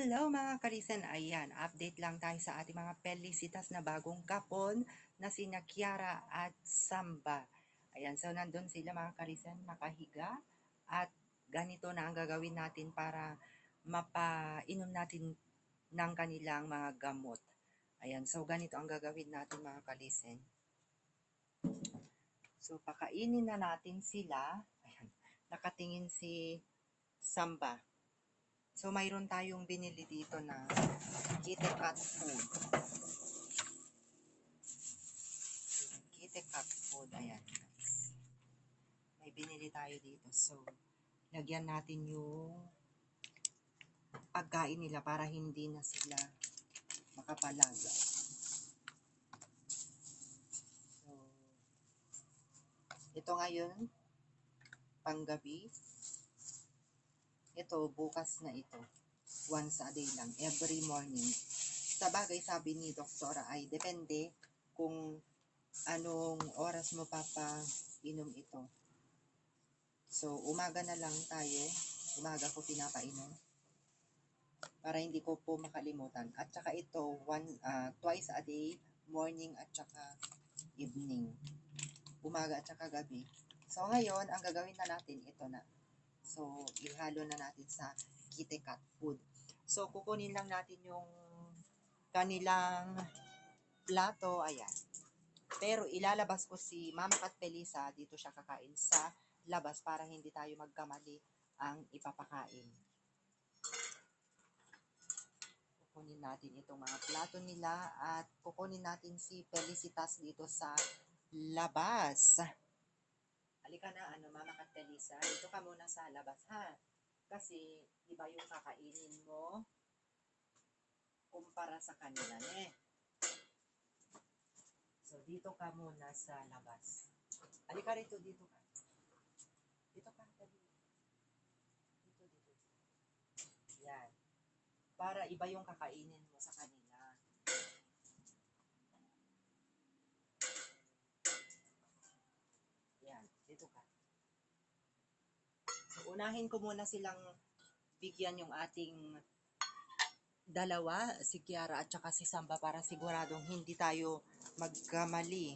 Hello mga karisan, ayan, update lang tayo sa ating mga pelisitas na bagong kapon na sina Kiara at Samba. Ayan, so nandun sila mga karisan, nakahiga at ganito na ang gagawin natin para mapainom natin ng kanilang mga gamot. Ayan, so ganito ang gagawin natin mga karisan. So pakainin na natin sila. Ayan, nakatingin si Samba. So mayroon tayong binili dito na Kite Kat Food. Kite Kat Food, ayan guys. May binili tayo dito. So, lagyan natin yung pagkain nila para hindi na sila makapalaga. So, ito ngayon, panggabi. Ito, bukas na ito. Once a day lang, every morning. Sa bagay, sabi ni doktora ay depende kung anong oras mo papainom ito. So, umaga na lang tayo. Umaga ko pinapainom para hindi ko po makalimutan. At saka ito, twice a day, morning at saka evening. Umaga at saka gabi. So, ngayon, ang gagawin na natin, ito na. So, ihalo na natin sa Kite Kat Food. So, kukunin lang natin yung kanilang plato. Ayan. Pero ilalabas ko si Mama Kat Pelisa, dito siya kakain sa labas para hindi tayo magkamali ang ipapakain. Kukunin natin itong mga plato nila at kukunin natin si Felicitas dito sa labas. Halika na, Mama Kat Pelisa, dito ka muna sa labas, ha? Kasi, iba yung kakainin mo kumpara sa kanila, eh. So, dito ka muna sa labas. Halika rito, dito ka. Dito ka, dali. Dito. Yan. Para iba yung kakainin mo sa kanila. Yan, dito ka. So, unahin ko muna silang bigyan yung ating dalawa, si Kiara at saka si Samba, para siguradong hindi tayo magkamali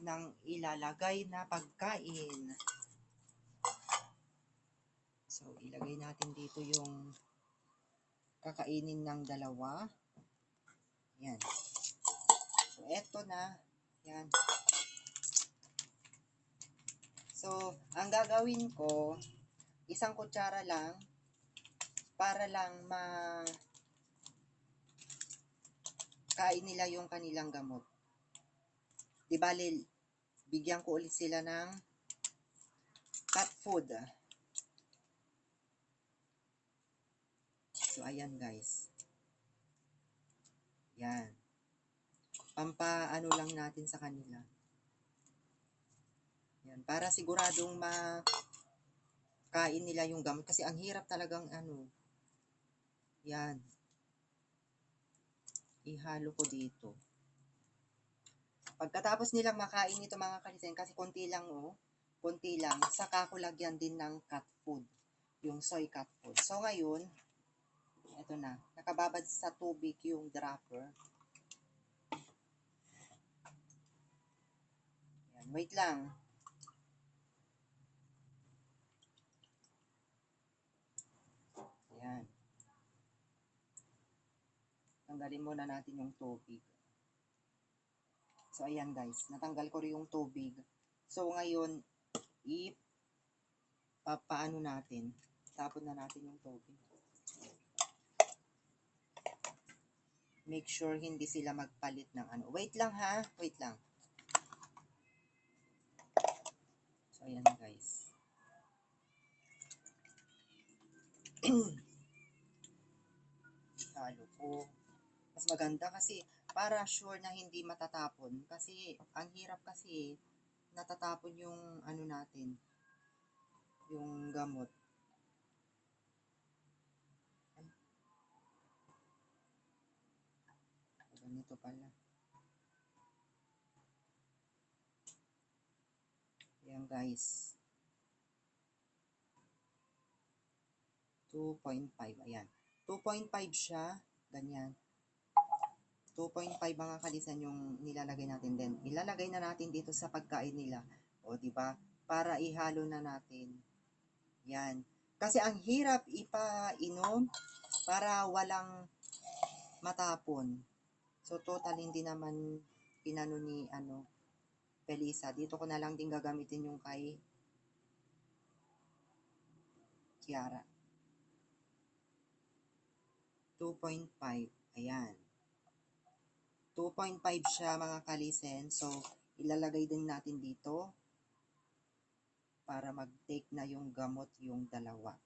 ng ilalagay na pagkain. So, ilagay natin dito yung kakainin ng dalawa. Yan. So, eto na. Yan. So, ang gagawin ko, isang kutsara lang para lang kain nila yung kanilang gamot. Di bali, bigyan ko ulit sila ng cat food. So, ayan guys. Yan. Pampaano lang natin sa kanila. Yan. Para siguradong makain nila yung gamot. Kasi ang hirap talagang Yan. Ihalo ko dito. Pagkatapos nilang makain ito mga kalisen, kasi konti lang konti lang, saka ko lagyan din ng cat food, yung soy cat food. So ngayon, ito na, nakababad sa tubig yung dropper. Yan, wait lang. Yan. Tanggalin muna natin yung tubig. So ayan guys, natanggal ko rin yung tubig. So ngayon, papaano natin, tapon na natin yung tubig. Make sure hindi sila magpalit ng Wait lang ha, wait lang. So ayan guys. Halo ko. Mas maganda kasi para sure na hindi matatapon. Kasi ang hirap kasi natatapon yung natin, yung gamot. Ganito pala. Ayan guys. 2.5. Ayan. 2.5 siya, ganyan. 2.5 mga kalisan yung nilalagay natin din. Ilalagay na natin dito sa pagkain nila. O, di ba? Para ihalo na natin. Yan. Kasi ang hirap ipainom para walang matapon. So, total hindi naman inano ni Felisa. Dito ko na lang din gagamitin yung kay Kiara. 2.5. Ayan. 2.5 siya mga kalisen. So, ilalagay din natin dito para mag-take na yung gamot yung dalawa.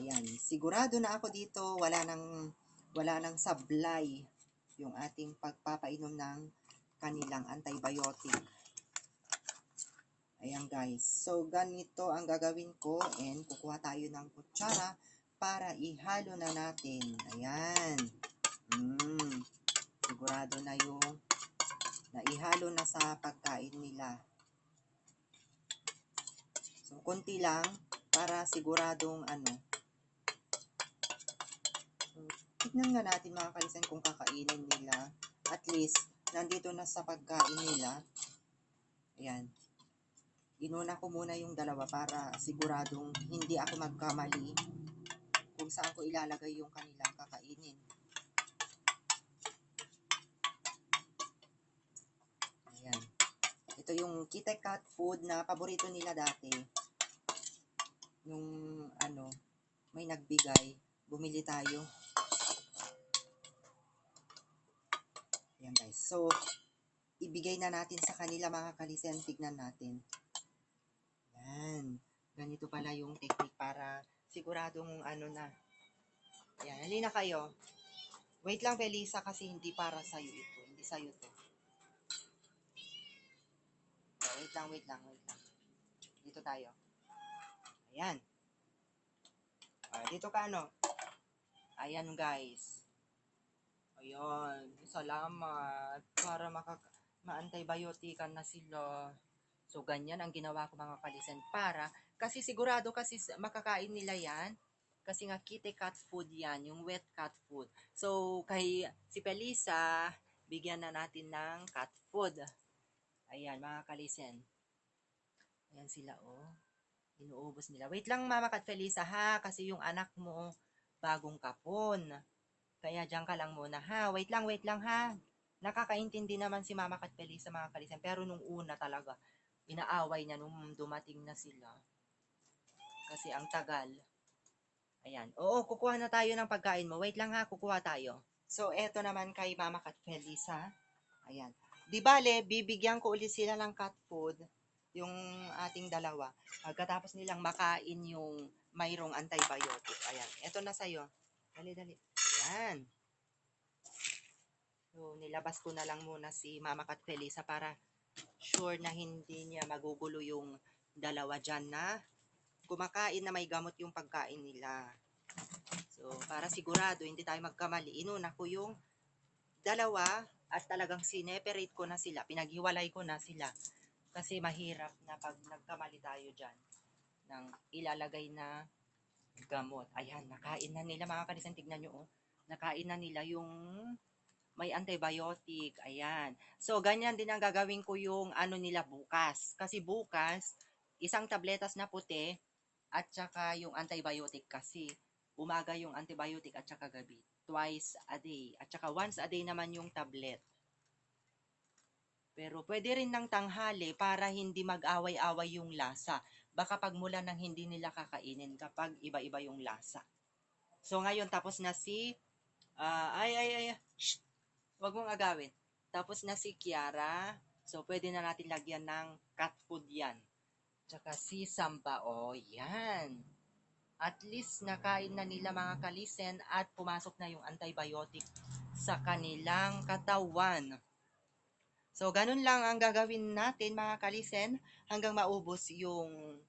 Ayan. Sigurado na ako dito wala nang sablay yung ating pagpapainom ng kanilang antibiotic. Ayan guys. So, ganito ang gagawin ko and kukuha tayo ng kutsara para ihalo na natin. Ayan. Sigurado na yung naihalo na sa pagkain nila. So, konti lang para siguradong So, tignan nga natin mga kalisan kung kakainin nila. At least, nandito na sa pagkain nila. Ayan. Inuna ko muna yung dalawa para siguradong hindi ako magkamali kung saan ko ilalagay yung kanilang kakainin. Ayan. Ito yung Kit Kat food na paborito nila dati. Nung may nagbigay, bumili tayo. Ayan guys. So, ibigay na natin sa kanila mga kalisen. Tignan natin. Ayan. Ganito pala yung technique para siguradong na. Ayan. Halina kayo. Wait lang, Felisa, kasi hindi para sa'yo ito. Hindi sa'yo to. Oh, wait lang. Dito tayo. Ayan. Dito ka Ayan guys. Ayan. Salamat. Para ma-antibiotican na sila. So, ganyan ang ginawa ko mga kalisen para, kasi sigurado kasi makakain nila yan. Kasi nga Kit Kat food yan, yung wet cat food. So, kay si Felisa, bigyan na natin ng cat food. Ayan, mga kalisen. Ayan sila, oh. Inuubos nila. Wait lang, Mama Kat Felisa, ha? Kasi yung anak mo, bagong kapon. Kaya diyan ka lang muna, ha? Wait lang, ha? Nakakaintindi naman si Mama Kat Felisa, mga kalisen. Pero nung una talaga, inaaway niya nung dumating na sila. Kasi ang tagal. Ayan. Oo, kukuha na tayo ng pagkain mo. Wait lang ha, kukuha tayo. So, eto naman kay Mama Kat Felisa. Ayan. Di bale, bibigyan ko ulit sila ng cat food, yung ating dalawa. Pagkatapos nilang makain yung mayroong antibiotic. Ayan. Eto na sa'yo. Dali. Ayan. So, nilabas ko na lang muna si Mama Kat Felisa para sure na hindi niya magugulo yung dalawa dyan na kumakain na may gamot yung pagkain nila. So, para sigurado hindi tayo magkamali, inuna ko yung dalawa at talagang sineperate ko na sila, pinaghiwalay ko na sila. Kasi mahirap na pag nagkamali tayo dyan ng ilalagay na gamot. Ayan, nakain na nila mga kanisan, tignan nyo, oh. Nakain na nila yung may antibiotic. Ayan. So, ganyan din ang gagawin ko yung nila bukas. Kasi bukas, isang tabletas na puti, at saka yung antibiotic kasi umaga yung antibiotic at saka gabi. Twice a day. At saka once a day naman yung tablet. Pero pwede rin ng tanghali para hindi mag-away-away yung lasa. Baka pagmula ng hindi nila kakainin kapag iba-iba yung lasa. So ngayon tapos na si shh, wag mong agawin. Tapos na si Kiara. So pwede na natin lagyan ng cat food yan. Tsaka si Samba, oh, yan. At least nakain na nila mga kalisen at pumasok na yung antibiotic sa kanilang katawan. So, ganun lang ang gagawin natin mga kalisen hanggang maubos yung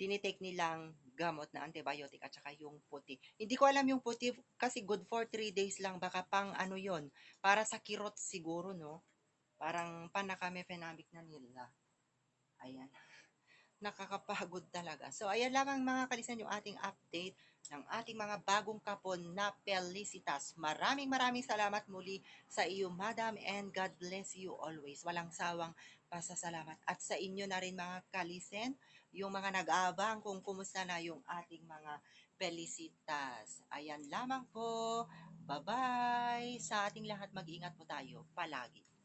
tinitake nilang gamot na antibiotic at saka yung puti. Hindi ko alam yung puti kasi good for 3 days lang. Baka pang yon para sa kirot siguro, no? Parang panaka-mefenamic na nila. Ayan. Nakakapagod talaga. So, ayan lamang mga kalisan yung ating update ng ating mga bagong kapon na Felicitas. Maraming salamat muli sa iyo, Madam, and God bless you always. Walang sawang pasasalamat. At sa inyo na rin mga kalisen, yung mga nag-aabang kung kumusta na yung ating mga Felicitas. Ayan lamang po. Bye-bye! Sa ating lahat, mag-ingat po tayo palagi.